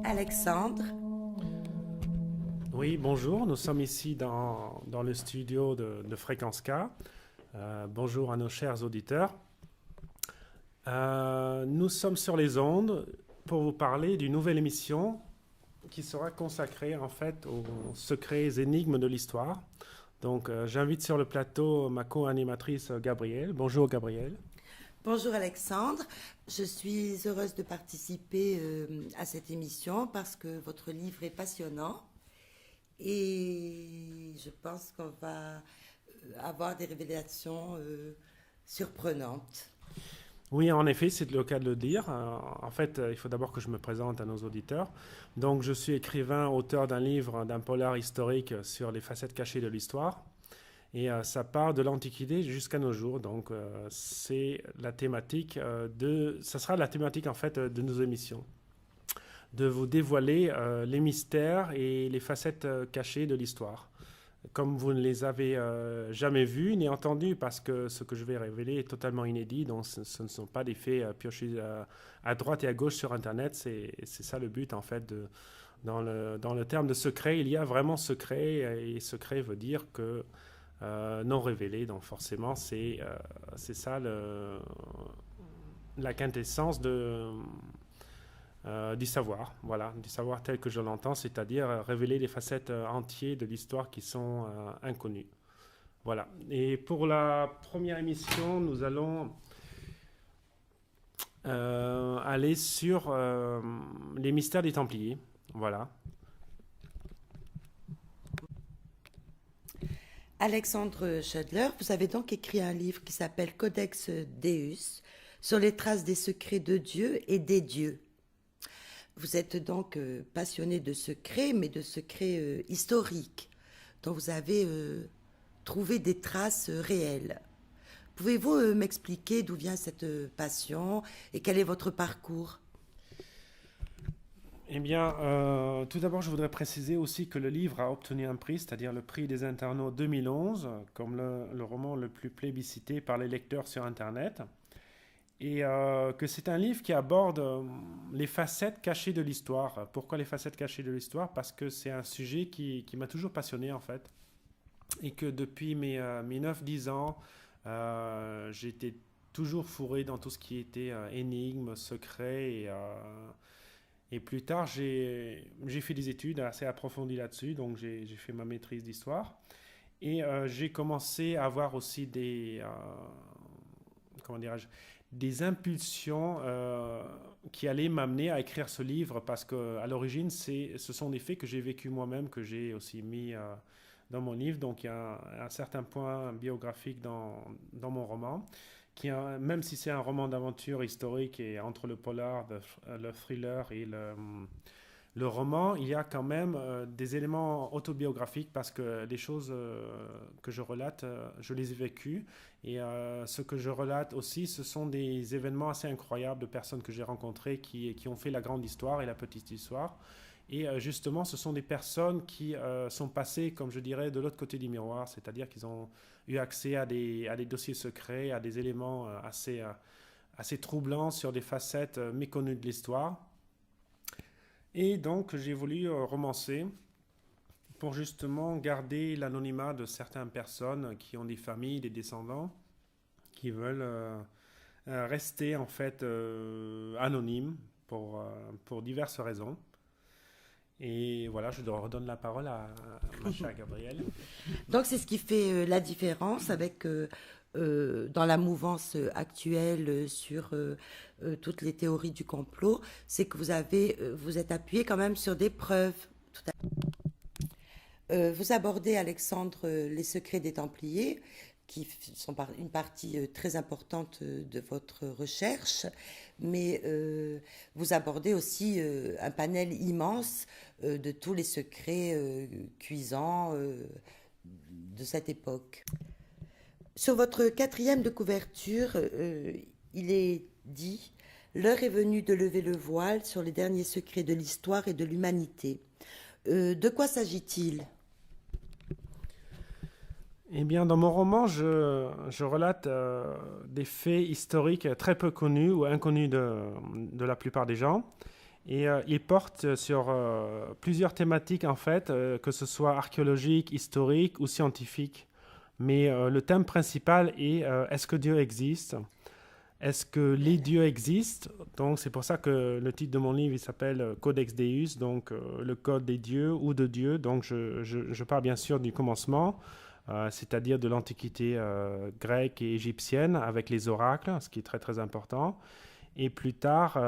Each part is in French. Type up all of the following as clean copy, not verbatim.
Alexandre. Oui, bonjour, nous sommes ici dans le studio de Fréquence K. Bonjour à nos chers auditeurs. Nous sommes sur les ondes pour vous parler d'une nouvelle émission qui sera consacrée en fait aux secrets et énigmes de l'histoire. Donc j'invite sur le plateau ma co-animatrice Gabrielle. Bonjour Gabrielle. Bonjour Alexandre. Je suis heureuse de participer à cette émission parce que votre livre est passionnant et je pense qu'on va avoir des révélations surprenantes. Oui, en effet, c'est le cas de le dire. En fait, il faut d'abord que je me présente à nos auditeurs. Donc, je suis écrivain, auteur d'un livre, d'un polar historique sur les facettes cachées de l'histoire. Et ça part de l'Antiquité jusqu'à nos jours. Donc, c'est la thématique ça sera la thématique en fait de nos émissions, de vous dévoiler les mystères et les facettes cachées de l'histoire, comme vous ne les avez jamais vus ni entendus, parce que ce que je vais révéler est totalement inédit, donc ce ne sont pas des faits piochés à droite et à gauche sur Internet. C'est ça le but, en fait, dans le terme de secret, il y a vraiment secret, et secret veut dire que non révélé, donc forcément, c'est ça la quintessence du savoir, voilà, du savoir tel que je l'entends, c'est-à-dire révéler les facettes entières de l'histoire qui sont inconnues. Voilà. Et pour la première émission, nous allons aller sur les mystères des Templiers. Voilà. Alexandre Schadler, vous avez donc écrit un livre qui s'appelle Codex Deus sur les traces des secrets de Dieu et des dieux. Vous êtes donc passionné de secrets, mais de secrets historiques, dont vous avez trouvé des traces réelles. Pouvez-vous m'expliquer d'où vient cette passion et quel est votre parcours? Eh bien, tout d'abord, je voudrais préciser aussi que le livre a obtenu un prix, c'est-à-dire le prix des internautes 2011, comme le roman le plus plébiscité par les lecteurs sur Internet, et que c'est un livre qui aborde les facettes cachées de l'histoire. Pourquoi les facettes cachées de l'histoire? Parce que c'est un sujet qui m'a toujours passionné, en fait, et que depuis mes 9-10 ans, j'étais toujours fourré dans tout ce qui était énigmes, secrets, et plus tard, j'ai fait des études assez approfondies là-dessus, donc j'ai fait ma maîtrise d'histoire. Et j'ai commencé à avoir aussi comment dirais-je, des impulsions qui allaient m'amener à écrire ce livre parce qu'à l'origine, ce sont des faits que j'ai vécu moi-même, que j'ai aussi mis dans mon livre. Donc il y a un certain point biographique dans mon roman, même si c'est un roman d'aventure historique et entre le polar, le thriller et le roman, il y a quand même des éléments autobiographiques parce que les choses que je relate, je les ai vécues. Et ce que je relate aussi, ce sont des événements assez incroyables de personnes que j'ai rencontrées qui ont fait la grande histoire et la petite histoire. Et justement, ce sont des personnes qui sont passées, comme je dirais, de l'autre côté du miroir, c'est-à-dire qu'ils ont eu accès à des dossiers secrets, à des éléments assez troublants sur des facettes méconnues de l'histoire. Et donc, j'ai voulu romancer pour justement garder l'anonymat de certaines personnes qui ont des familles, des descendants, qui veulent rester en fait anonymes pour diverses raisons. Et voilà, je redonne la parole à ma chère Gabrielle. Donc c'est ce qui fait la différence avec dans la mouvance actuelle sur toutes les théories du complot, c'est que vous êtes appuyé quand même sur des preuves. Vous abordez, Alexandre, les secrets des Templiers, qui sont une partie très importante de votre recherche, mais vous abordez aussi un panel immense de tous les secrets cuisants de cette époque. Sur votre 4e de couverture, il est dit « L'heure est venue de lever le voile sur les derniers secrets de l'histoire et de l'humanité ». De quoi s'agit-il ? Eh bien, dans mon roman, je relate des faits historiques très peu connus ou inconnus de la plupart des gens. Et il porte sur plusieurs thématiques, en fait, que ce soit archéologique, historique ou scientifique. Mais le thème principal est est-ce que Dieu existe ? Est-ce que les dieux existent ? Donc, c'est pour ça que le titre de mon livre il s'appelle Codex Deus, donc le code des dieux ou de Dieu. Donc, je parle bien sûr du commencement. C'est-à-dire de l'Antiquité grecque et égyptienne avec les oracles, ce qui est très très important, et plus tard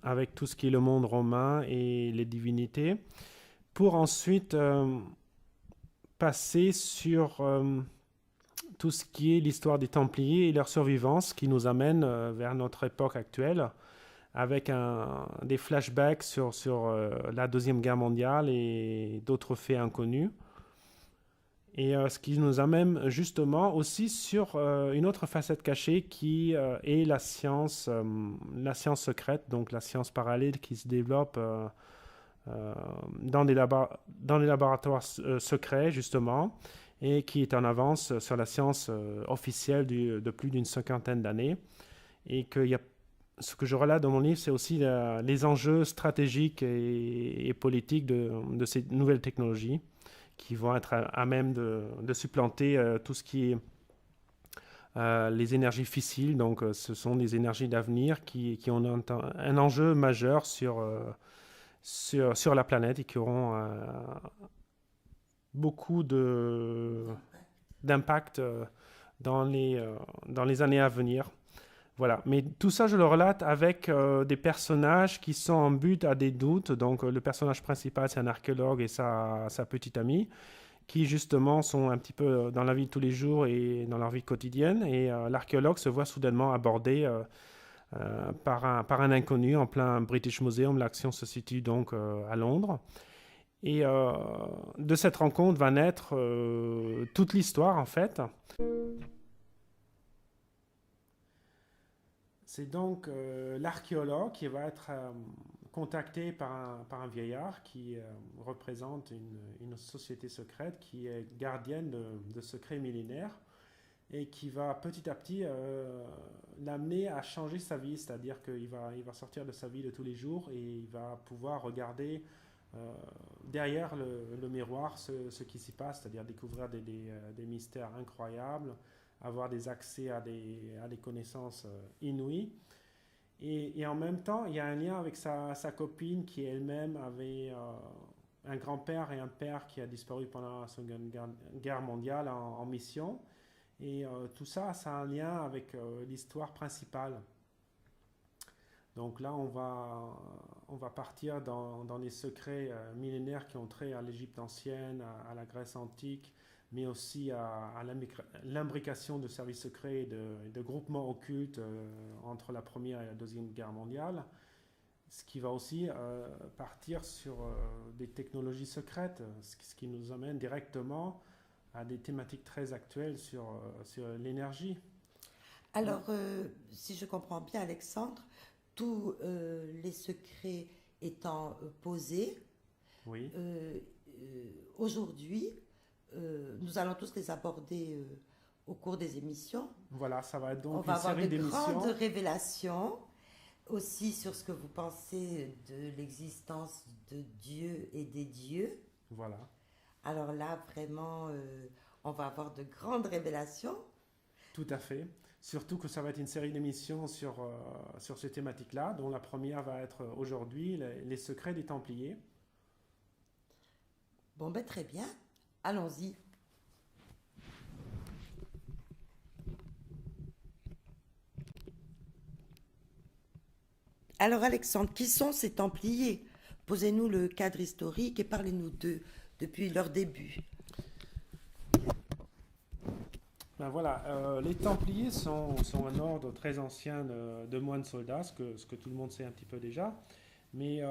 avec tout ce qui est le monde romain et les divinités, pour ensuite passer sur tout ce qui est l'histoire des Templiers et leur survivance qui nous amène vers notre époque actuelle, avec des flashbacks sur la Deuxième Guerre mondiale et d'autres faits inconnus. Et ce qui nous amène justement aussi sur une autre facette cachée qui est la science secrète, donc la science parallèle qui se développe dans les laboratoires secrets justement et qui est en avance sur la science officielle de plus d'une 50aine d'années. Et ce que je relate dans mon livre, c'est aussi les enjeux stratégiques et politiques de ces nouvelles technologies qui vont être à même de supplanter tout ce qui est les énergies fissiles. Donc, ce sont des énergies d'avenir qui ont un enjeu majeur sur la planète et qui auront beaucoup d'impact dans les années à venir. Voilà. Mais tout ça, je le relate avec des personnages qui sont en but à des doutes. Donc, le personnage principal, c'est un archéologue et sa petite amie, qui justement sont un petit peu dans la vie de tous les jours et dans leur vie quotidienne. Et l'archéologue se voit soudainement abordé par un inconnu en plein British Museum. L'action se situe donc à Londres. Et de cette rencontre va naître toute l'histoire, en fait. C'est donc l'archéologue qui va être contacté par un vieillard qui représente une société secrète qui est gardienne de secrets millénaires et qui va petit à petit l'amener à changer sa vie, c'est-à-dire qu'il va sortir de sa vie de tous les jours et il va pouvoir regarder derrière le miroir ce qui s'y passe, c'est-à-dire découvrir des mystères incroyables, avoir des accès à des connaissances inouïes. Et en même temps, il y a un lien avec sa copine qui elle-même avait un grand-père et un père qui a disparu pendant la Seconde Guerre mondiale en mission. Et tout ça, ça a un lien avec l'histoire principale. Donc là, on va partir dans les secrets millénaires qui ont trait à l'Égypte ancienne, à la Grèce antique, mais aussi à l'imbrication de services secrets et de groupements occultes entre la Première et la Deuxième Guerre mondiale. Ce qui va aussi partir sur des technologies secrètes, ce qui nous amène directement à des thématiques très actuelles sur l'énergie. Alors, si je comprends bien, Alexandre, tous les secrets étant posés, Oui, aujourd'hui, nous allons tous les aborder au cours des émissions. voilà, ça va être On donc va une avoir série de grandes d'émissions. révélations aussi sur ce que vous pensez de l'existence de Dieu et des dieux. Voilà, Alors là, vraiment, on va avoir de grandes révélations. tout à fait. Surtout que ça va être une série d'émissions sur ces thématiques-là, dont la première va être aujourd'hui les secrets des Templiers. Bon, ben très bien. Allons-y. Alors Alexandre, qui sont ces Templiers? Posez-nous le cadre historique et parlez-nous d'eux depuis leur début. Ben voilà, les Templiers sont un ordre très ancien de moines soldats, ce que tout le monde sait un petit peu déjà. Mais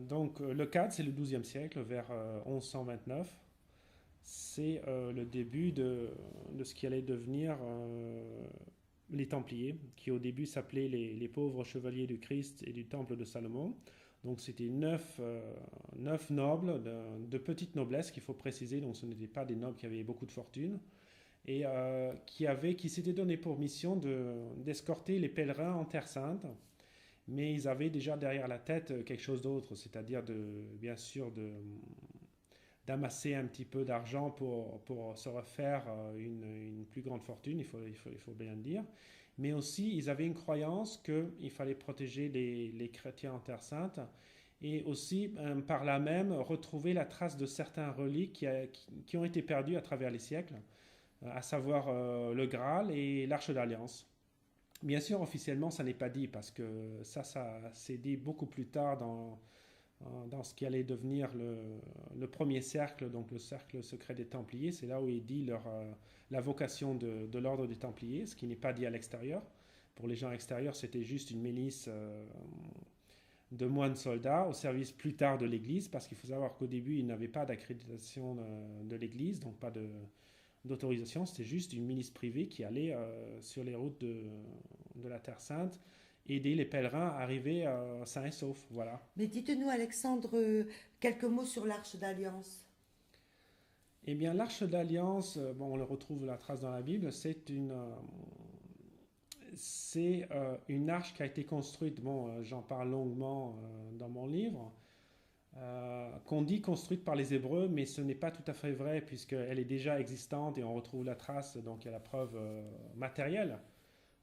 donc le cadre, c'est le XIIe siècle, vers 1129. C'est le début de ce qui allait devenir les Templiers, qui au début s'appelaient les pauvres chevaliers du Christ et du Temple de Salomon. Donc c'était neuf nobles de petite noblesse, qu'il faut préciser, donc ce n'étaient pas des nobles qui avaient beaucoup de fortune, et qui s'étaient donné pour mission d'escorter les pèlerins en Terre Sainte, mais ils avaient déjà derrière la tête quelque chose d'autre, c'est-à-dire bien sûr d'amasser un petit peu d'argent pour se refaire une plus grande fortune, il faut bien le dire. Mais aussi, ils avaient une croyance qu'il fallait protéger les chrétiens en Terre Sainte et aussi, par là même, retrouver la trace de certains reliques qui ont été perdus à travers les siècles, à savoir le Graal et l'Arche d'Alliance. Bien sûr, officiellement, ça n'est pas dit parce que ça s'est dit beaucoup plus tard dans ce qui allait devenir le premier cercle, donc le cercle secret des Templiers. C'est là où il dit la vocation de l'ordre des Templiers, ce qui n'est pas dit à l'extérieur. Pour les gens extérieurs, c'était juste une milice de moines soldats au service plus tard de l'Église, parce qu'il faut savoir qu'au début, ils n'avaient pas d'accréditation de l'Église, donc pas d'autorisation, c'était juste une milice privée qui allait sur les routes de la Terre Sainte aider les pèlerins à arriver sains et saufs. Voilà. Mais dites-nous, Alexandre, quelques mots sur l'Arche d'Alliance. Eh bien, l'Arche d'Alliance, bon, on le retrouve la trace dans la Bible, c'est une arche qui a été construite, bon, j'en parle longuement dans mon livre, qu'on dit construite par les Hébreux, mais ce n'est pas tout à fait vrai puisqu'elle est déjà existante et on retrouve la trace, donc il y a la preuve matérielle,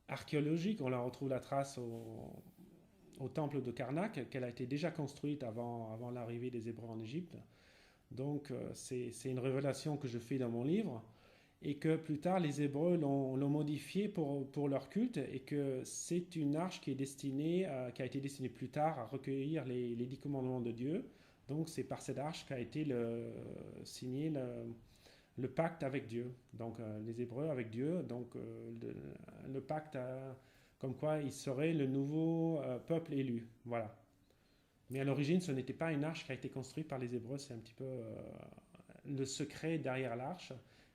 archéologique, on la retrouve la trace au temple de Karnak, qu'elle a été déjà construite avant l'arrivée des Hébreux en Égypte. Donc c'est une révélation que je fais dans mon livre et que plus tard les Hébreux l'ont modifiée pour leur culte et que c'est une arche qui a été destinée plus tard à recueillir les 10 commandements de Dieu. Donc c'est par cette arche qu'a été signé le pacte avec Dieu. Donc les Hébreux avec Dieu, donc le pacte comme quoi il serait le nouveau peuple élu. Voilà. Mais à l'origine, ce n'était pas une arche qui a été construite par les Hébreux, c'est un petit peu le secret derrière l'arche.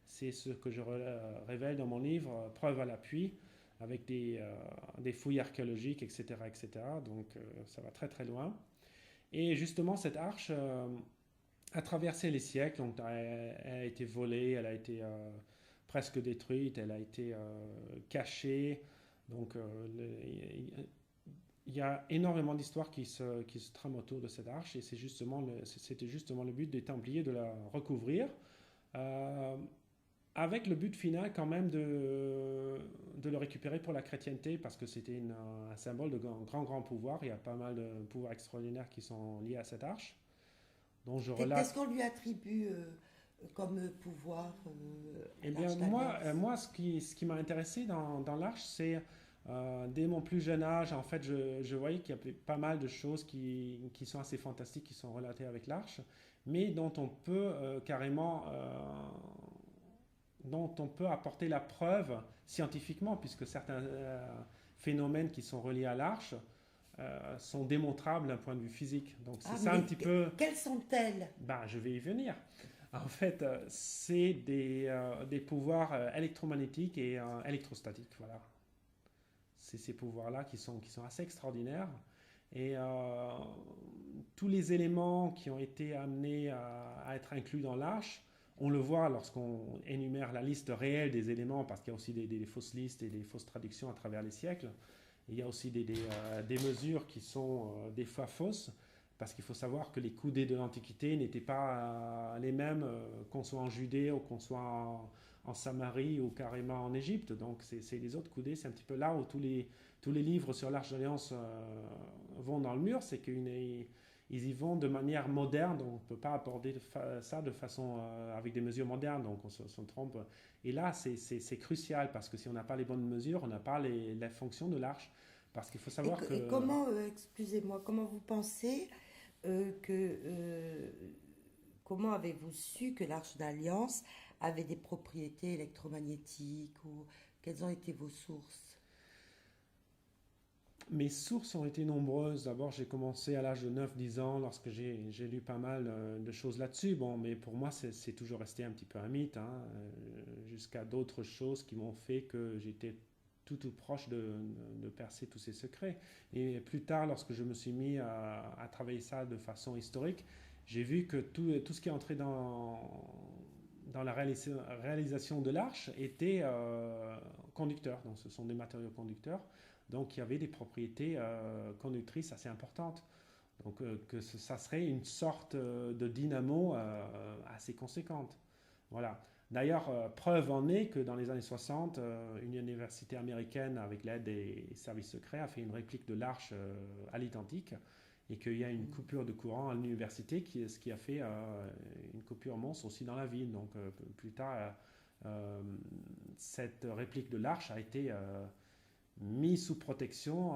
C'est ce que je révèle dans mon livre, preuve à l'appui, avec des fouilles archéologiques, etc. etc. Donc ça va très très loin. Et justement, cette arche a traversé les siècles, donc elle a été volée, elle a été presque détruite, elle a été cachée. Donc il y a énormément d'histoires qui se trament autour de cette arche et c'était justement le but des Templiers de la recouvrir, euh, avec le but final quand même de le récupérer pour la chrétienté parce que c'était un symbole de grand pouvoir. Il y a pas mal de pouvoirs extraordinaires qui sont liés à cette arche. Donc je Qu'est-ce relate. qu'on lui attribue comme pouvoir Eh à bien l'Arche d'Alliance? moi ce qui m'a intéressé dans l'arche, c'est Dès mon plus jeune âge, en fait, je voyais qu'il y avait pas mal de choses qui sont assez fantastiques, qui sont relatées avec l'arche, mais dont on peut carrément, dont on peut apporter la preuve scientifiquement, puisque certains phénomènes qui sont reliés à l'arche sont démontrables d'un point de vue physique. Donc c'est Ah, ça un petit peu. quelles sont-elles? Ben, je vais y venir. En fait, c'est des pouvoirs électromagnétiques et électrostatiques. Voilà. C'est ces pouvoirs-là qui sont assez extraordinaires. Et tous les éléments qui ont été amenés à être inclus dans l'arche, on le voit lorsqu'on énumère la liste réelle des éléments, parce qu'il y a aussi des fausses listes et des fausses traductions à travers les siècles. Il y a aussi des mesures qui sont des fois fausses, parce qu'il faut savoir que les coudées de l'Antiquité n'étaient pas les mêmes qu'on soit en Judée ou qu'on soit en Samarie ou carrément en Égypte. Donc c'est les autres coudées, c'est un petit peu là où tous les livres sur l'Arche d'Alliance vont dans le mur, c'est qu'ils y vont de manière moderne, donc on ne peut pas aborder ça de façon avec des mesures modernes, donc on se trompe. Et là, c'est crucial, parce que si on n'a pas les bonnes mesures, on n'a pas les fonctions de l'arche. Parce qu'il faut savoir que... Et comment, excusez-moi, comment vous pensez comment avez-vous su que l'Arche d'Alliance avait des propriétés électromagnétiques, ou quelles ont été vos sources? Mes sources ont été nombreuses. D'abord, j'ai commencé à l'âge de 9-10 ans, lorsque j'ai lu pas mal de choses là-dessus. Bon, mais pour moi, c'est toujours resté un petit peu un mythe, hein, jusqu'à d'autres choses qui m'ont fait que j'étais tout proche de percer tous ces secrets. Et plus tard, lorsque je me suis mis à travailler ça de façon historique, j'ai vu que tout ce qui est entré dans la réalisation de l'arche était conducteur. Donc ce sont des matériaux conducteurs. Donc il y avait des propriétés conductrices assez importantes. Donc ça serait une sorte de dynamo assez conséquente. Voilà. D'ailleurs, preuve en est que dans les années 60, une université américaine, avec l'aide des services secrets, a fait une réplique de l'arche à l'identique, et qu'il y a une coupure de courant à l'université, ce qui a fait une coupure monstre aussi dans la ville. Donc plus tard, cette réplique de l'arche a été mise sous protection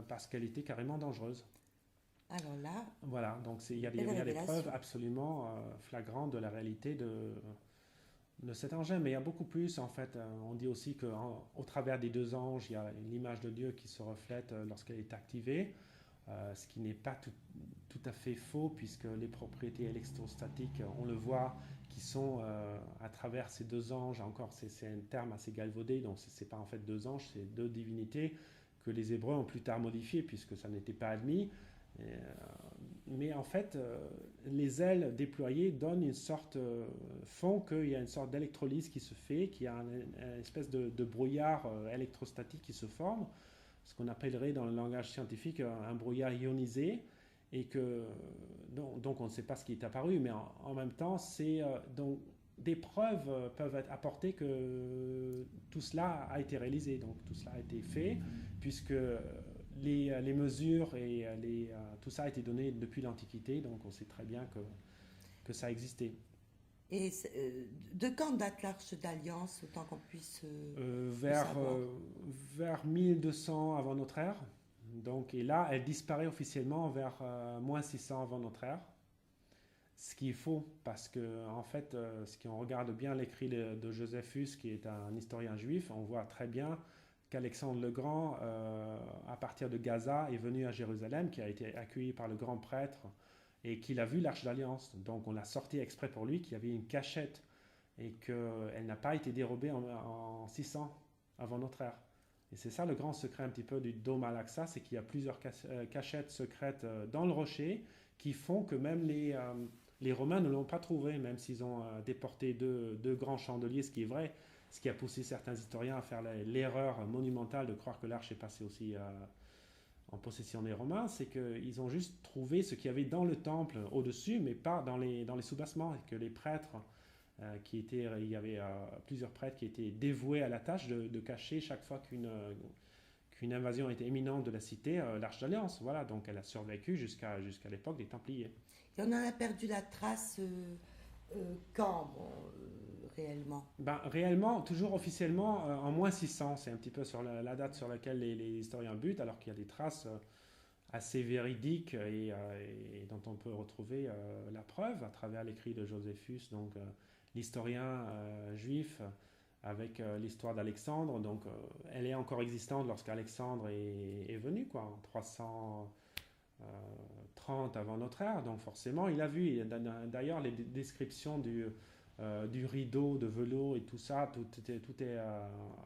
parce qu'elle était carrément dangereuse. Alors là, voilà, donc il y a des preuves absolument flagrantes de la réalité de cet engin, mais il y a beaucoup plus en fait. On dit aussi qu'au travers des deux anges, il y a l'image de Dieu qui se reflète lorsqu'elle est activée, ce qui n'est pas tout à fait faux, puisque les propriétés électrostatiques, on le voit, qui sont à travers ces deux anges. Encore, c'est un terme assez galvaudé, donc c'est pas en fait deux anges, c'est deux divinités que les Hébreux ont plus tard modifiées, puisque ça n'était pas admis. Mais en fait, les ailes déployées donnent une sorte, font qu'il y a une sorte d'électrolyse qui se fait, qu'il y a une espèce de brouillard électrostatique qui se forme, ce qu'on appellerait dans le langage scientifique un brouillard ionisé, et que donc on ne sait pas ce qui est apparu, mais en même temps, donc des preuves peuvent être apportées que tout cela a été réalisé, donc tout cela a été fait, puisque les mesures et tout ça a été donné depuis l'Antiquité, donc on sait très bien que ça existait. Et de quand date l'Arche d'Alliance, autant qu'on puisse vers 1200 avant notre ère. Donc, et là, elle disparaît officiellement vers moins 600 avant notre ère. Ce qui est faux, parce que en fait, si on regarde bien l'écrit de Joséphus, qui est un historien juif, on voit très bien qu'Alexandre le Grand, à partir de Gaza, est venu à Jérusalem, qui a été accueilli par le grand prêtre, et qu'il a vu l'Arche d'Alliance. Donc on l'a sorti exprès pour lui, qu'il y avait une cachette, et qu'elle n'a pas été dérobée en 600 avant notre ère. Et c'est ça le grand secret un petit peu du dôme Al-Aqsa, c'est qu'il y a plusieurs cachettes secrètes dans le rocher, qui font que même les Romains ne l'ont pas trouvé, même s'ils ont déporté deux grands chandeliers, ce qui est vrai, ce qui a poussé certains historiens à faire l'erreur monumentale de croire que l'arche est passée aussi en possession des Romains, c'est qu'ils ont juste trouvé ce qu'il y avait dans le temple au-dessus, mais pas dans les soubassements, et que les prêtres il y avait plusieurs prêtres qui étaient dévoués à la tâche de cacher chaque fois qu'une invasion était imminente de la cité, l'Arche d'Alliance. Voilà, donc elle a survécu jusqu'à l'époque des Templiers. Et on en a perdu la trace Quand, réellement? Ben, réellement, toujours officiellement, en moins 600, c'est un petit peu sur la date sur laquelle les historiens butent, alors qu'il y a des traces assez véridiques et dont on peut retrouver la preuve à travers l'écrit de Joséphus, donc l'historien juif, avec l'histoire d'Alexandre. Donc, elle est encore existante lorsqu'Alexandre est venu, quoi, en 330 avant notre ère. Donc, forcément, il a vu. D'ailleurs, les descriptions du rideau de velours et tout ça, tout est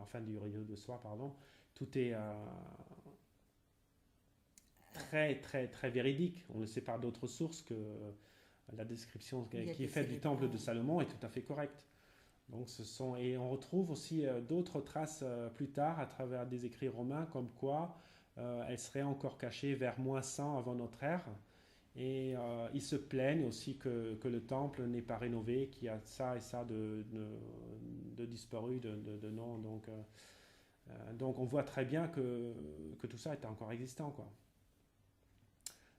enfin, du rideau de soie, pardon, tout est très, très, très véridique. On le sait par d'autres sources que la description Il y a qui est des faite du temple éléments. de Salomon est tout à fait correcte. Donc et on retrouve aussi d'autres traces plus tard à travers des écrits romains comme quoi elle serait encore cachée vers moins 100 avant notre ère. Et ils se plaignent aussi que le temple n'est pas rénové, qu'il y a ça et ça de disparu, de non. Donc on voit très bien que tout ça est encore existant, quoi.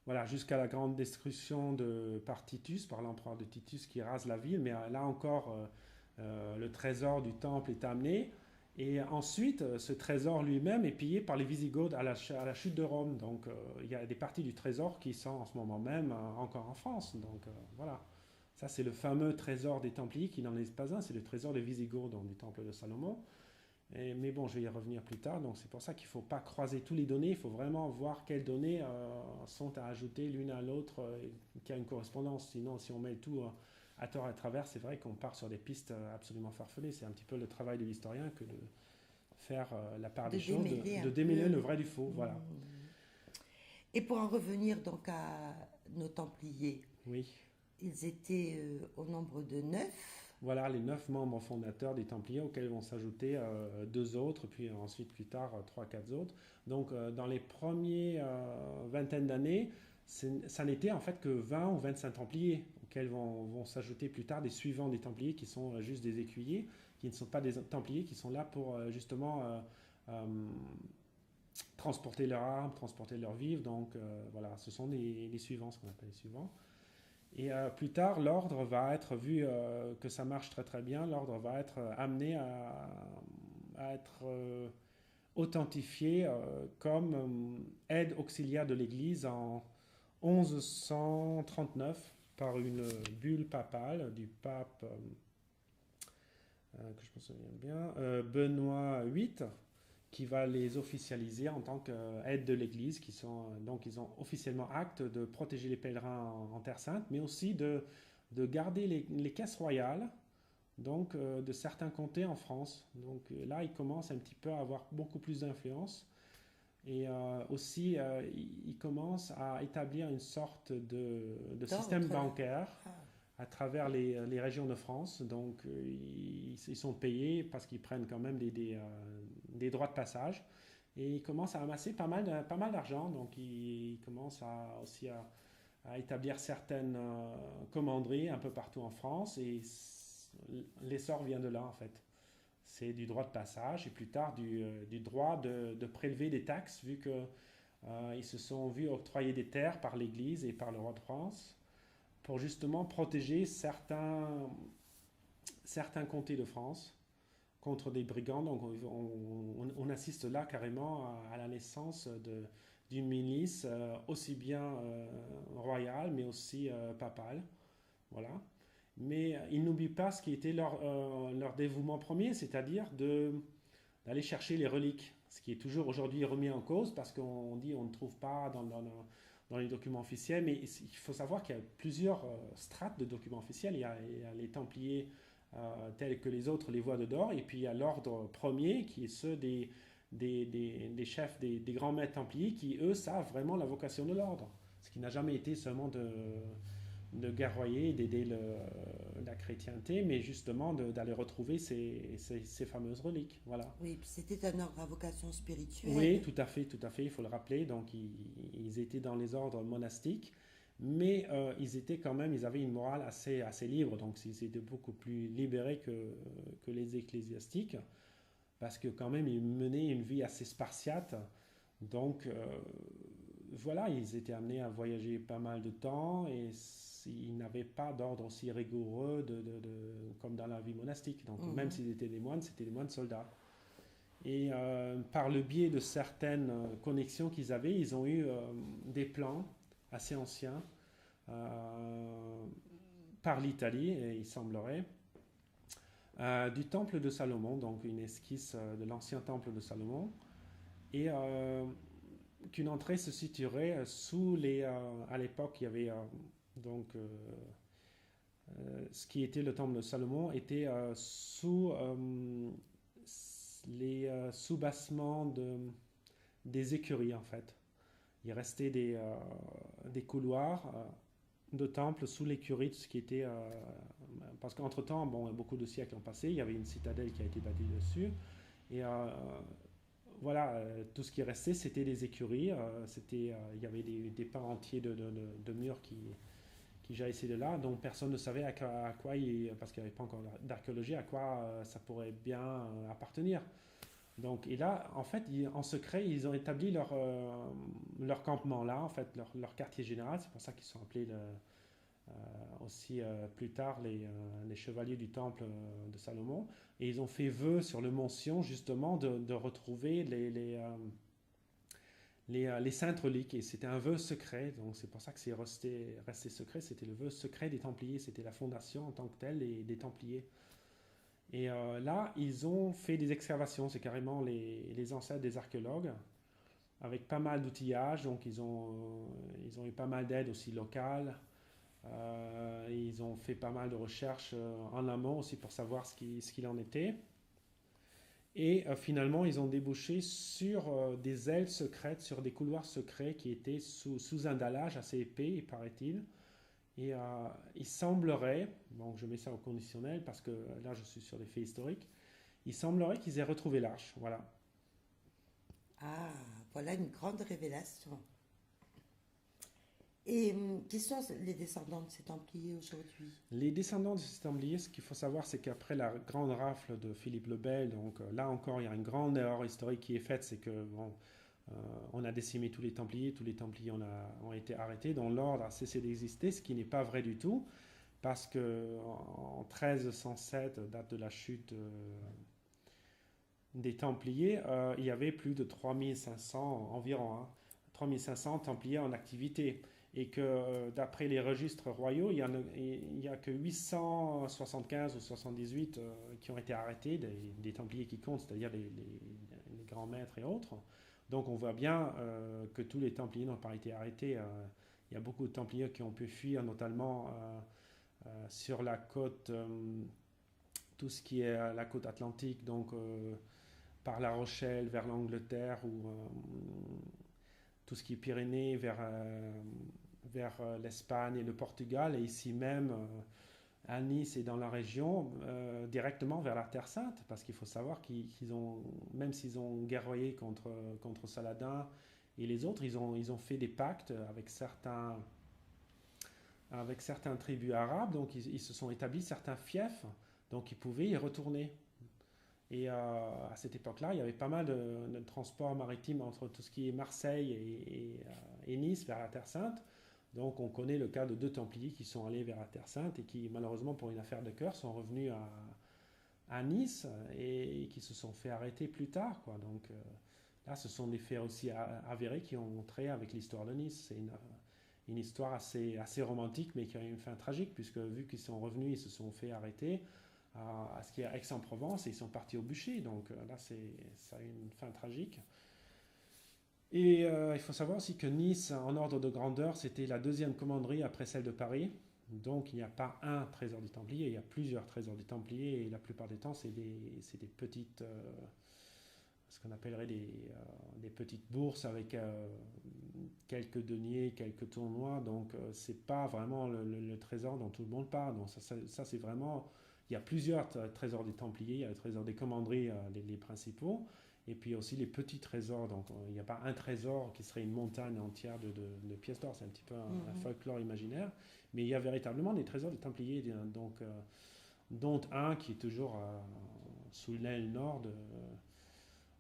Voilà, jusqu'à la grande destruction par Titus, par l'empereur de Titus qui rase la ville. Mais là encore, le trésor du temple est amené. Et ensuite, ce trésor lui-même est pillé par les Wisigoths à la chute de Rome. Donc, il y a des parties du trésor qui sont en ce moment même encore en France. Donc, voilà. Ça, c'est le fameux trésor des Templiers, qui n'en est pas un, c'est le trésor des Wisigoths du temple de Salomon. Mais bon, je vais y revenir plus tard. Donc, c'est pour ça qu'il ne faut pas croiser toutes les données. Il faut vraiment voir quelles données sont à ajouter l'une à l'autre, qu'il y a une correspondance. Sinon, si on met tout à tort et à travers, c'est vrai qu'on part sur des pistes absolument farfelées. C'est un petit peu le travail de l'historien que de faire la part des choses, de démêler le vrai du faux. Voilà. Et pour en revenir donc à nos Templiers, Oui. ils étaient au nombre de 9. Voilà les 9 membres fondateurs des Templiers auxquels vont s'ajouter 2 autres, puis ensuite plus tard 3, 4 autres. Donc dans les premiers vingtaines d'années, ça n'était en fait que 20 ou 25 Templiers auxquels vont s'ajouter plus tard des suivants des Templiers qui sont juste des écuyers, qui ne sont pas des Templiers, qui sont là pour justement transporter leurs armes, transporter leurs vivres. Donc voilà, ce sont les suivants, ce qu'on appelle les suivants. Et plus tard, l'ordre va être vu que ça marche très très bien. L'ordre va être amené à être authentifié comme aide auxiliaire de l'Église en 1139 par une bulle papale du pape, que je me souviens bien, Benoît VIII, qui va les officialiser en tant qu'aide de l'Église, donc ils ont officiellement acte de protéger les pèlerins en Terre Sainte, mais aussi de garder les caisses royales, donc de certains comtés en France. Donc là, ils commencent un petit peu à avoir beaucoup plus d'influence. Et aussi, ils commencent à établir une sorte de système bancaire à travers les régions de France. Donc, ils sont payés parce qu'ils prennent quand même des droits de passage. Et ils commencent à amasser pas mal d'argent. Donc, ils commencent aussi à établir certaines commanderies un peu partout en France. Et l'essor vient de là, en fait. C'est du droit de passage et plus tard du droit de prélever des taxes, vu qu'ils se sont vus octroyer des terres par l'Église et par le roi de France pour justement protéger certains comtés de France contre des brigands. Donc on assiste là carrément à la naissance d'une milice aussi bien royale mais aussi papale. Voilà. Mais ils n'oublient pas ce qui était leur dévouement premier, c'est-à-dire d'aller chercher les reliques, ce qui est toujours aujourd'hui remis en cause parce qu'on dit on ne trouve pas dans les documents officiels, mais il faut savoir qu'il y a plusieurs strates de documents officiels. Il y a les Templiers tels que les autres les voient de d'or, et puis il y a l'ordre premier qui est ceux des chefs, des grands maîtres Templiers qui, eux, savent vraiment la vocation de l'ordre, ce qui n'a jamais été seulement de guerroyer, d'aider la chrétienté, mais justement d'aller retrouver ces fameuses reliques. Voilà. Oui, puis c'était un ordre à vocation spirituelle. Oui, tout à fait, il faut le rappeler. Donc, ils étaient dans les ordres monastiques, mais ils avaient une morale assez libre. Donc, ils étaient beaucoup plus libérés que les ecclésiastiques, parce que quand même, ils menaient une vie assez spartiate. Donc, voilà, ils étaient amenés à voyager pas mal de temps et ils n'avaient pas d'ordre aussi rigoureux comme dans la vie monastique. Donc, même s'ils étaient des moines, c'était des moines soldats. Et par le biais de certaines connexions qu'ils avaient, ils ont eu des plans assez anciens par l'Italie, et il semblerait, du temple de Salomon, donc une esquisse de l'ancien temple de Salomon, et qu'une entrée se situerait sous les... à l'époque, il y avait ce qui était le temple de Salomon était sous les sous-bassements des écuries, en fait. Il restait des couloirs de temple sous l'écurie, ce qui était... parce qu'entre-temps, beaucoup de siècles ont passé, il y avait une citadelle qui a été bâtie dessus, et voilà, tout ce qui restait, c'était des écuries, il y avait des pans entiers de murs qui jaillissaient de là, dont personne ne savait à quoi, parce qu'il n'y avait pas encore d'archéologie, à quoi ça pourrait bien appartenir. Donc, et là, en fait, en secret, ils ont établi leur campement là, en fait, leur quartier général. C'est pour ça qu'ils sont appelés aussi plus tard les chevaliers du temple de Salomon. Et ils ont fait vœu sur le mont Sion, justement, de retrouver les saintes reliques. Et c'était un vœu secret, donc c'est pour ça que c'est resté secret. C'était le vœu secret des Templiers, c'était la fondation en tant que telle des Templiers. Et là, ils ont fait des excavations, c'est carrément les ancêtres des archéologues, avec pas mal d'outillage, donc ils ont eu pas mal d'aide aussi locale, ils ont fait pas mal de recherches en amont aussi pour savoir ce qu'il en était. Et finalement, ils ont débouché sur des ailes secrètes, sur des couloirs secrets qui étaient sous un dallage assez épais, paraît-il. Et il semblerait, donc je mets ça au conditionnel parce que là je suis sur des faits historiques, il semblerait qu'ils aient retrouvé l'arche, voilà. Ah, voilà une grande révélation. Et qui sont les descendants de ces Templiers aujourd'hui? Les descendants de ces Templiers, ce qu'il faut savoir, c'est qu'après la grande rafle de Philippe le Bel, donc là encore il y a une grande erreur historique qui est faite, c'est que on a décimé tous les Templiers ont été arrêtés, dont l'ordre a cessé d'exister, ce qui n'est pas vrai du tout, parce qu'en 1307, date de la chute des Templiers, il y avait plus de 3500 environ, 3500 Templiers en activité, et que d'après les registres royaux, il n'y a que 875 ou 78 qui ont été arrêtés, des Templiers qui comptent, c'est-à-dire les grands maîtres et autres. Donc on voit bien que tous les Templiers n'ont pas été arrêtés. Il y a beaucoup de Templiers qui ont pu fuir, notamment sur la côte, tout ce qui est la côte atlantique, donc par La Rochelle vers l'Angleterre, ou tout ce qui est Pyrénées vers l'Espagne et le Portugal, et ici même à Nice et dans la région, directement vers la Terre Sainte, parce qu'il faut savoir qu'ils ont, même s'ils ont guerroyé contre Saladin et les autres, ils ont fait des pactes avec certains tribus arabes, donc ils se sont établis certains fiefs, donc ils pouvaient y retourner. Et à cette époque-là, il y avait pas mal de transports maritimes entre tout ce qui est Marseille et Nice vers la Terre Sainte. Donc on connaît le cas de 2 Templiers qui sont allés vers la Terre Sainte et qui, malheureusement pour une affaire de cœur, sont revenus à Nice et qui se sont fait arrêter plus tard, quoi. Donc là, ce sont des faits aussi avérés qui ont trait avec l'histoire de Nice. C'est une histoire assez romantique, mais qui a eu une fin tragique, puisque vu qu'ils sont revenus, ils se sont fait arrêter à ce qui est à Aix-en-Provence et ils sont partis au bûcher. Donc là, ça a eu une fin tragique. Et il faut savoir aussi que Nice, en ordre de grandeur, c'était la 2e commanderie après celle de Paris. Donc il n'y a pas un trésor des Templiers, il y a plusieurs trésors des Templiers, et la plupart des temps, c'est des petites, ce qu'on appellerait des petites bourses avec quelques deniers, quelques tournois. Donc c'est pas vraiment le trésor dont tout le monde parle. Donc ça c'est vraiment... Il y a plusieurs trésors des Templiers, il y a le trésor des commanderies, les principaux, et puis aussi les petits trésors. Donc il n'y a pas un trésor qui serait une montagne entière de pièces d'or, c'est un petit peu un folklore imaginaire, mais il y a véritablement des trésors des Templiers, donc, dont un qui est toujours sous l'aile nord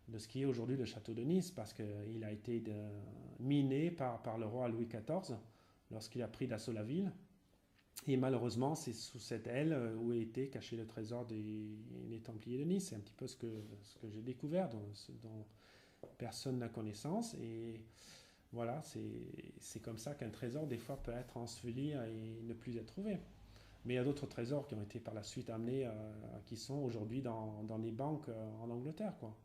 de ce qui est aujourd'hui le château de Nice, parce qu'il a été miné par le roi Louis XIV lorsqu'il a pris d'assaut la ville. Et malheureusement, c'est sous cette aile où était caché le trésor des Templiers de Nice. C'est un petit peu ce que j'ai découvert, dont personne n'a connaissance. Et voilà, c'est comme ça qu'un trésor, des fois, peut être enseveli et ne plus être trouvé. Mais il y a d'autres trésors qui ont été par la suite amenés, qui sont aujourd'hui dans les banques en Angleterre, quoi.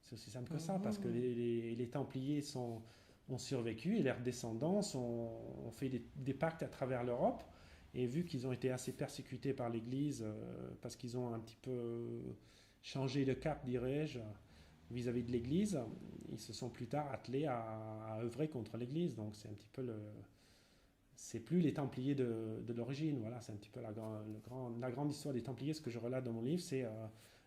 C'est aussi simple que ça, parce que les Templiers ont survécu et leurs descendants ont fait des pactes à travers l'Europe. Et vu qu'ils ont été assez persécutés par l'Église, parce qu'ils ont un petit peu changé de cap, dirais-je, vis-à-vis de l'Église, ils se sont plus tard attelés à œuvrer contre l'Église. Donc c'est un petit peu c'est plus les Templiers de l'origine. Voilà, c'est un petit peu la grande histoire des Templiers. Ce que je relate dans mon livre, c'est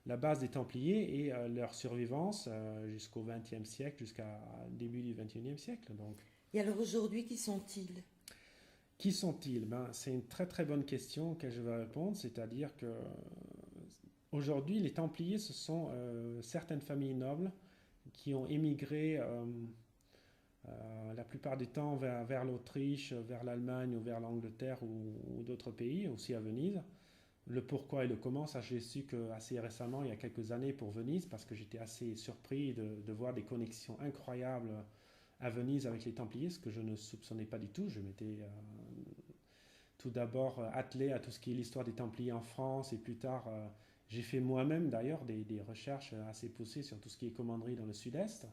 la base des Templiers et leur survivance jusqu'au XXe siècle, jusqu'à début du XXIe siècle. Donc, Et alors aujourd'hui, qui sont-ils? qui sont-ils? C'est une très très bonne question auquel je vais répondre. C'est-à-dire que aujourd'hui, les Templiers, ce sont certaines familles nobles qui ont émigré la plupart du temps vers l'Autriche, vers l'Allemagne ou vers l'Angleterre ou d'autres pays, aussi à Venise. Le pourquoi et le comment, ça j'ai su que assez récemment, il y a quelques années pour Venise, parce que j'étais assez surpris de voir des connexions incroyables à Venise avec les Templiers, ce que je ne soupçonnais pas du tout. Je m'étais tout d'abord attelé à tout ce qui est l'histoire des Templiers en France, et plus tard j'ai fait moi-même d'ailleurs des recherches assez poussées sur tout ce qui est commanderie dans le sud-est.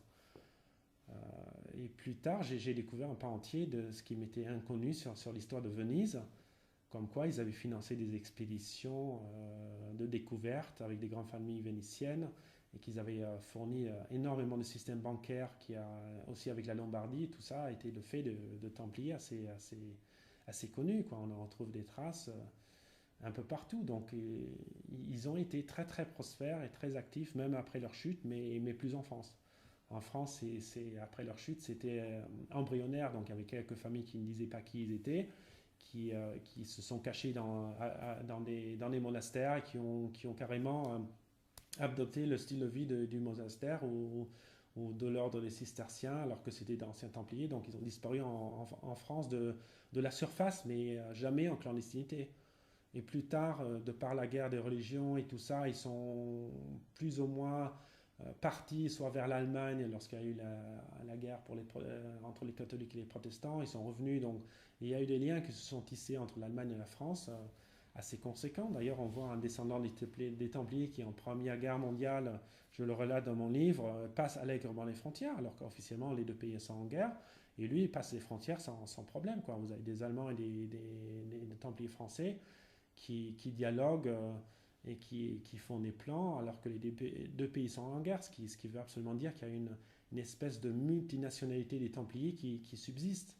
Et plus tard, j'ai découvert un pan entier de ce qui m'était inconnu sur l'histoire de Venise, comme quoi ils avaient financé des expéditions de découverte avec des grandes familles vénitiennes et qu'ils avaient fourni énormément de systèmes bancaires qui a aussi avec la Lombardie. Tout ça a été le fait de Templiers assez connus, quoi. On en retrouve des traces un peu partout. Donc ils ont été très très prospères et très actifs même après leur chute, mais plus en France. En France, après leur chute, c'était embryonnaire, donc il y avait quelques familles qui ne disaient pas qui ils étaient, qui se sont cachés dans des monastères et qui ont carrément adopté le style de vie du monastère ou de l'ordre des cisterciens, alors que c'était d'anciens templiers, donc ils ont disparu en France de la surface, mais jamais en clandestinité. Et plus tard, de par la guerre des religions et tout ça, ils sont plus ou moins partis soit vers l'Allemagne lorsqu'il y a eu la guerre entre les catholiques et les protestants. Ils sont revenus, donc il y a eu des liens qui se sont tissés entre l'Allemagne et la France assez conséquents. D'ailleurs, on voit un descendant des Templiers qui, en Première Guerre mondiale, je le relate dans mon livre, passe allègrement les frontières, alors qu'officiellement les deux pays sont en guerre. Et lui, il passe les frontières sans problème, quoi. Vous avez des Allemands et des Templiers français qui dialoguent et qui font des plans alors que les deux pays sont en guerre, ce qui veut absolument dire qu'il y a une espèce de multinationalité des Templiers qui subsiste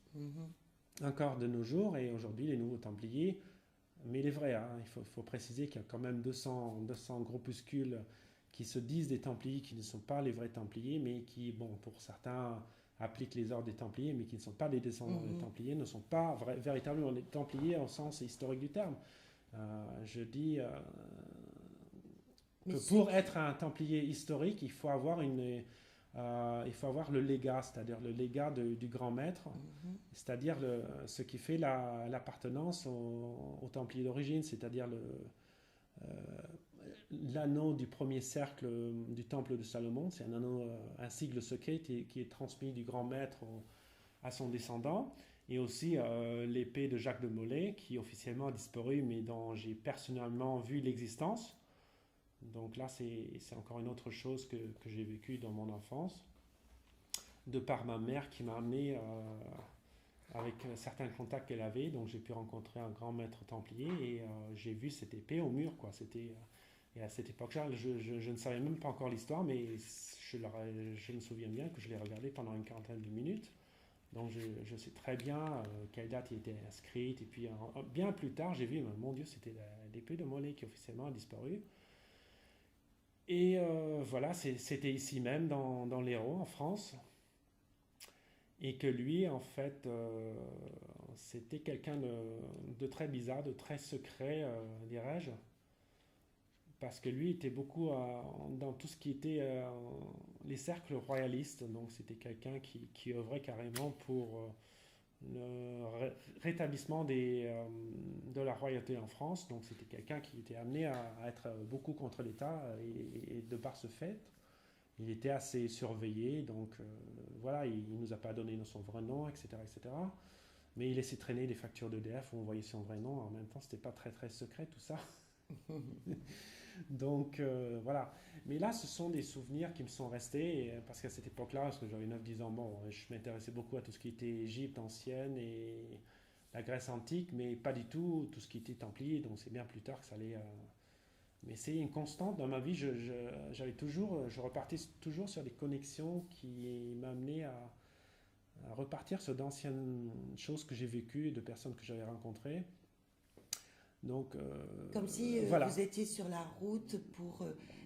encore de nos jours. Et aujourd'hui, les nouveaux Templiers, mais il est vrai, hein, il faut préciser qu'il y a quand même 200 groupuscules qui se disent des Templiers, qui ne sont pas les vrais Templiers, mais qui, bon, pour certains appliquent les ordres des Templiers, mais qui ne sont pas des descendants des Templiers, ne sont pas véritablement des Templiers au sens historique du terme. Je dis que pour être un Templier historique, il faut avoir le légat, c'est-à-dire le légat du grand maître, c'est-à-dire ce qui fait l'appartenance au Templier d'origine, c'est-à-dire l'anneau du premier cercle du temple de Salomon. C'est un anneau, un sigle secret qui est transmis du grand maître à son descendant. Et aussi l'épée de Jacques de Molay, qui officiellement a disparu, mais dont j'ai personnellement vu l'existence. Donc là, c'est encore une autre chose que j'ai vécue dans mon enfance, de par ma mère qui m'a amené avec certains contacts qu'elle avait. Donc j'ai pu rencontrer un grand maître templier et j'ai vu cette épée au mur, quoi. Et à cette époque-là, je ne savais même pas encore l'histoire, mais je me souviens bien que je l'ai regardé pendant une quarantaine de minutes. Donc je sais très bien quelle date il était inscrite. Et puis bien plus tard, j'ai vu, mon Dieu, c'était l'épée de Molay qui officiellement a disparu. Et voilà, c'était ici même, dans l'Hérault, en France. Et que lui, en fait, c'était quelqu'un de très bizarre, de très secret, dirais-je. Parce que lui était beaucoup dans tout ce qui était les cercles royalistes. Donc c'était quelqu'un qui œuvrait carrément pour rétablissement de la royauté en France. Donc c'était quelqu'un qui était amené à être beaucoup contre l'État et de par ce fait, il était assez surveillé. Donc voilà, il ne nous a pas donné son vrai nom, etc., etc. Mais il laissait traîner des factures d'EDF où on voyait son vrai nom. En même temps, c'était pas très très secret tout ça. Donc voilà. Mais là, ce sont des souvenirs qui me sont restés, parce qu'à cette époque-là, parce que j'avais 9-10 ans, bon, je m'intéressais beaucoup à tout ce qui était Égypte ancienne et la Grèce antique, mais pas du tout ce qui était Templier. Donc c'est bien plus tard que ça allait. Mais c'est une constante dans ma vie. Je repartais toujours sur des connexions qui m'amenaient à repartir sur d'anciennes choses que j'ai vécues et de personnes que j'avais rencontrées. Donc, comme si voilà. Vous étiez sur la route pour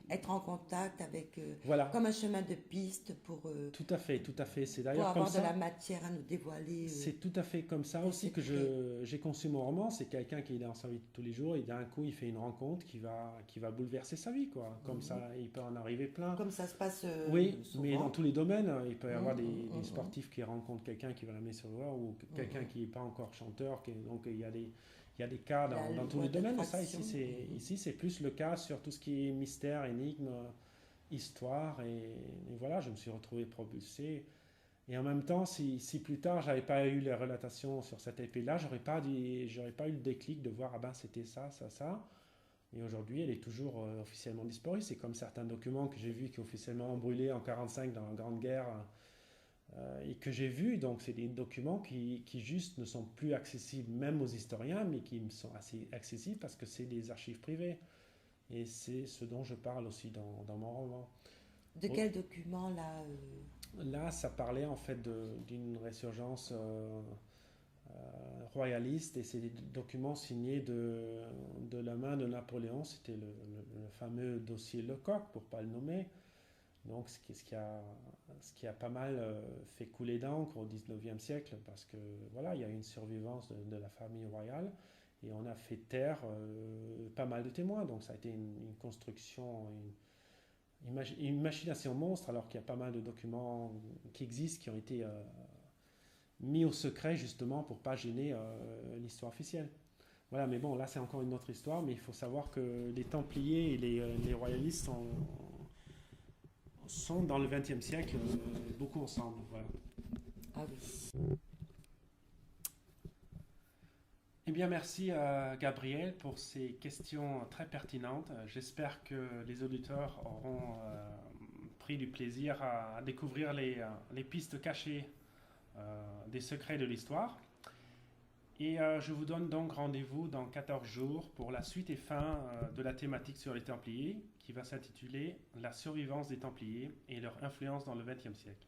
être en contact avec, Voilà. comme un chemin de piste pour Tout à fait. C'est pour d'ailleurs avoir comme de ça. la matière à nous dévoiler. C'est tout à fait comme ça des aussi que secrets. j'ai conçu mon roman. C'est quelqu'un qui est dans sa vie de tous les jours et d'un coup il fait une rencontre qui va bouleverser sa vie, quoi. Comme ça, il peut en arriver plein. Comme ça se passe Oui, souvent. mais dans tous les domaines, il peut y avoir des Mhm. sportifs qui rencontrent quelqu'un qui va l'amener sur le voie ou quelqu'un qui n'est pas encore chanteur. Donc il y a des cas La dans tous loi les domaines. Mais ça, d'attraction. ici, c'est plus le cas sur tout ce qui est mystère, énigme, histoire. Et voilà, je me suis retrouvé propulsé. Et en même temps, si plus tard, j'avais pas eu les relatations sur cette épée-là, j'aurais pas eu le déclic de voir, ah ben c'était ça, ça, ça. Et aujourd'hui, elle est toujours officiellement disparue. C'est comme certains documents que j'ai vus qui sont officiellement brûlés en 1945 dans la Grande Guerre et que j'ai vus. Donc, c'est des documents qui juste ne sont plus accessibles même aux historiens, mais qui me sont assez accessibles parce que c'est des archives privées. Et c'est ce dont je parle aussi dans mon roman. De quel document là Là, ça parlait en fait d'une résurgence royaliste et c'est des documents signés de la main de Napoléon. C'était le fameux dossier Lecoq, pour ne pas le nommer. Donc, ce qui a pas mal fait couler d'encre au 19e siècle parce que voilà, il y a eu une survivance de la famille royale et on a fait taire pas mal de témoins. Donc, ça a été une construction, une machination monstre, alors qu'il y a pas mal de documents qui existent, qui ont été mis au secret justement pour pas gêner l'histoire officielle. Voilà, mais bon, là c'est encore une autre histoire, mais il faut savoir que les Templiers et les royalistes sont dans le XXe siècle beaucoup ensemble. Voilà. Ah oui. Eh bien, merci Gabriel pour ces questions très pertinentes. J'espère que les auditeurs auront pris du plaisir à découvrir les pistes cachées des secrets de l'histoire. Et je vous donne donc rendez-vous dans 14 jours pour la suite et fin de la thématique sur les Templiers qui va s'intituler « La survivance des Templiers et leur influence dans le XXe siècle ».